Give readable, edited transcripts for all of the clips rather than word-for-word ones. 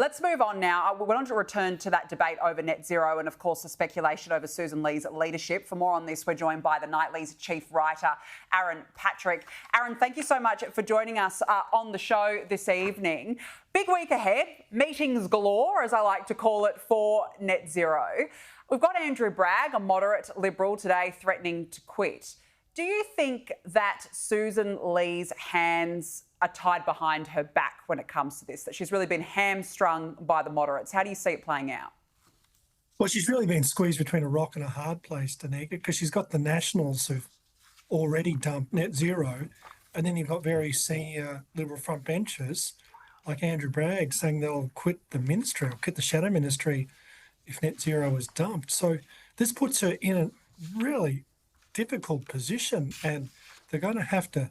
Let's move on now. We want to return to that debate over net zero and, of course, the speculation over Susan Lee's leadership. For more on this, we're joined by the Nightly's chief writer, Aaron Patrick. Aaron, thank you so much for joining us on the show this evening. Big week ahead, meetings galore, as I like to call it, for net zero. We've got Andrew Bragg, a moderate Liberal, today threatening to quit. Do you think that Susan Lee's hands are tied behind her back when it comes to this, that she's really been hamstrung by the moderates? How do you see it playing out? Well, she's really been squeezed between a rock and a hard place, Danica, because she's got the Nationals who've already dumped net zero, and then you've got very senior Liberal front benchers like Andrew Bragg saying they'll quit the ministry or quit the shadow ministry if net zero is dumped. So this puts her in a really difficult position, and they're going to have to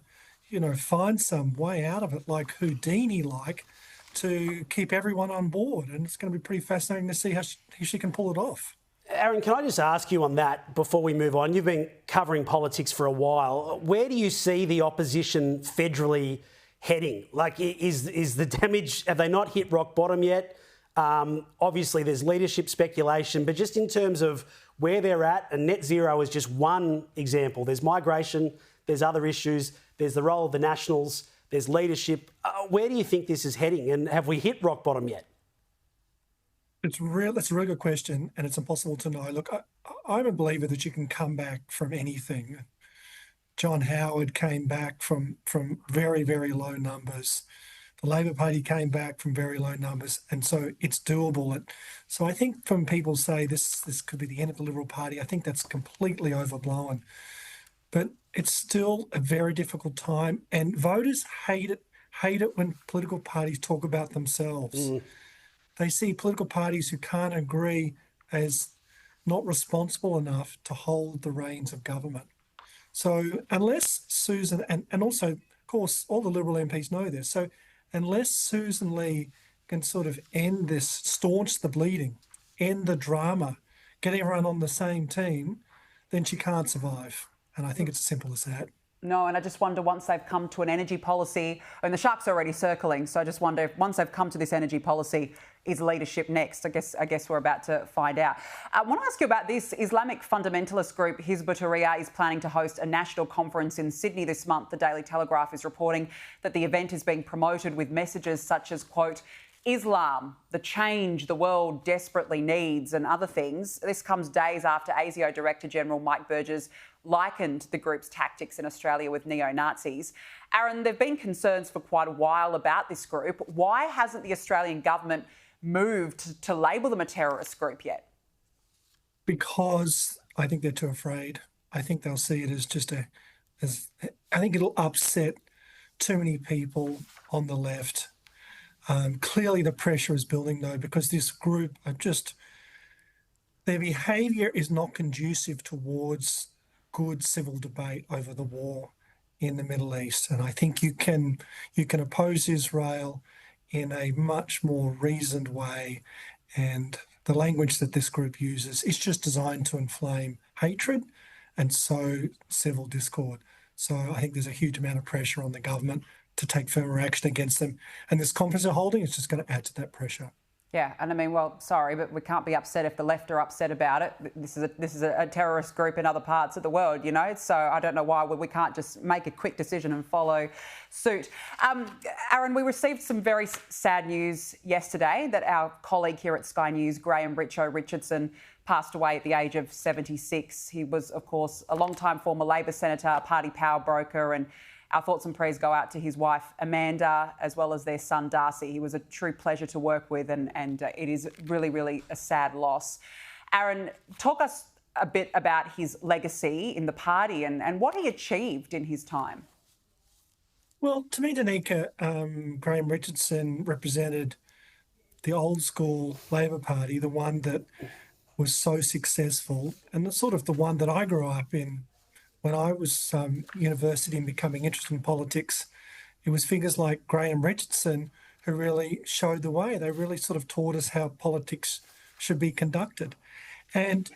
find some way out of it, like Houdini-like, to keep everyone on board. And it's going to be pretty fascinating to see how she can pull it off. Aaron, can I just ask you on that before we move on? You've been covering politics for a while. Where do you see the opposition federally heading? Like, is the damage, have they not hit rock bottom yet? Obviously, there's leadership speculation, but just in terms of where they're at, and net zero is just one example. There's migration, there's other issues, there's the role of the Nationals, there's leadership. Where do you think this is heading, and have we hit rock bottom yet? That's a really good question, and it's impossible to know. Look, I'm a believer that you can come back from anything. John Howard came back from very, very low numbers. The Labor Party came back from very low numbers, and so it's doable. So I think when people say this could be the end of the Liberal Party, I think that's completely overblown. But it's still a very difficult time, and voters hate it when political parties talk about themselves. They see political parties who can't agree as not responsible enough to hold the reins of government. So unless Susan, and also, of course, all the Liberal MPs know this, so unless Susan Lee can sort of end this, staunch the bleeding, end the drama, get everyone on the same team, then she can't survive. And I think it's as simple as that. No, and I just wonder, once they've come to an energy policy, and the shark's already circling, so I just wonder if once they've come to this energy policy, is leadership next? I guess we're about to find out. I want to ask you about this. Islamic fundamentalist group Hizb Ut-Tahrir is planning to host a national conference in Sydney this month. The Daily Telegraph is reporting that the event is being promoted with messages such as, quote, Islam, the change the world desperately needs, and other things. This comes days after ASIO Director General Mike Burgess likened the group's tactics in Australia with neo-Nazis. Aaron, there have been concerns for quite a while about this group. Why hasn't the Australian government moved to label them a terrorist group yet? Because I think they're too afraid. I think they'll see it as just I think it'll upset too many people on the left. Clearly the pressure is building, though, because this group are their behaviour is not conducive towards good civil debate over the war in the Middle East. And I think you can oppose Israel in a much more reasoned way. And the language that this group uses is just designed to inflame hatred and sow civil discord. So I think there's a huge amount of pressure on the government to take firmer action against them. And this conference they're holding is just going to add to that pressure. Yeah, and I mean, well, sorry, but we can't be upset if the left are upset about it. This is a terrorist group in other parts of the world, so I don't know why we can't just make a quick decision and follow suit. Aaron, we received some very sad news yesterday that our colleague here at Sky News, Graham Richardson, passed away at the age of 76. He was, of course, a long-time former Labor senator, a party power broker, and our thoughts and prayers go out to his wife, Amanda, as well as their son, Darcy. He was a true pleasure to work with, and it is really, really a sad loss. Aaron, talk us a bit about his legacy in the party and what he achieved in his time. Well, to me, Danica, Graham Richardson represented the old school Labor Party, the one that was so successful, and the one that I grew up in. When I was university and becoming interested in politics, it was figures like Graham Richardson who really showed the way. They really sort of taught us how politics should be conducted. And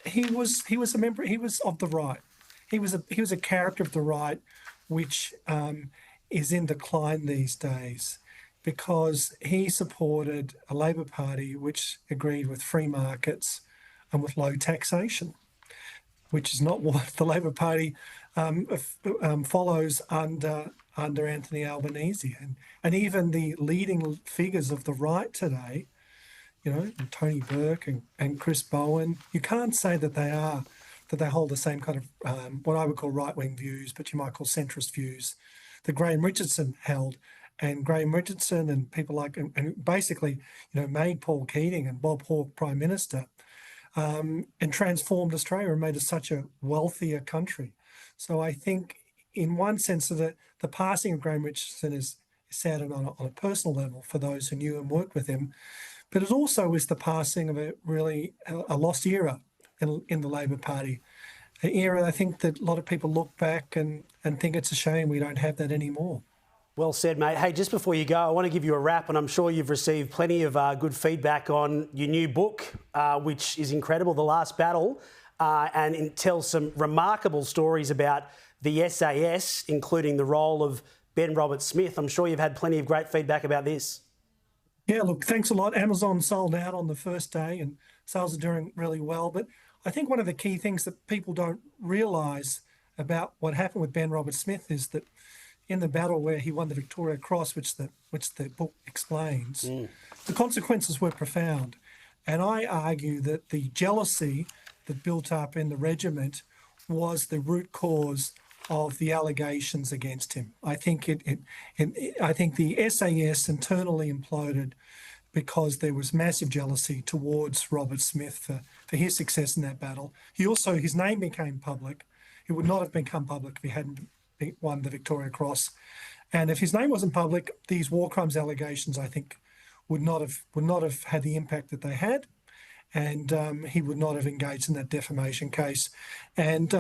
he was a member. He was of the right. He was a character of the right, which is in decline these days. because he supported a Labor Party which agreed with free markets and with low taxation, which is not what the Labor Party follows under Anthony Albanese. And even the leading figures of the right today, you know, Tony Burke and Chris Bowen, you can't say that they hold the same kind of what I would call right-wing views, but you might call centrist views that Graham Richardson held. And Graham Richardson and people like, and basically, you know, made Paul Keating and Bob Hawke Prime Minister, and transformed Australia and made us such a wealthier country. So I think, in one sense, the passing of Graham Richardson is sad on a personal level for those who knew and worked with him, but it also is the passing of a lost era in the Labor Party. An era I think that a lot of people look back and think it's a shame we don't have that anymore. Well said, mate. Hey, just before you go, I want to give you a wrap, and I'm sure you've received plenty of good feedback on your new book, which is incredible, The Last Battle, and it tells some remarkable stories about the SAS, including the role of Ben Roberts-Smith. I'm sure you've had plenty of great feedback about this. Yeah, look, thanks a lot. Amazon sold out on the first day and sales are doing really well. But I think one of the key things that people don't realise about what happened with Ben Roberts-Smith is that in the battle where he won the Victoria Cross, which the book explains, the consequences were profound. And I argue that the jealousy that built up in the regiment was the root cause of the allegations against him. I think I think the SAS internally imploded because there was massive jealousy towards Robert Smith for his success in that battle. His name became public. It would not have become public if he hadn't won the Victoria Cross. And if his name wasn't public, these war crimes allegations, I think, would not have had the impact that they had. And he would not have engaged in that defamation case. And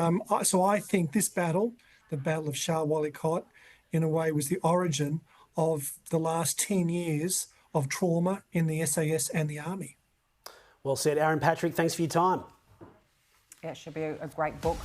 so I think this battle, the Battle of Shah Wali Kot, in a way was the origin of the last 10 years of trauma in the SAS and the Army. Well said, Aaron Patrick. Thanks for your time. Yeah, it should be a great book.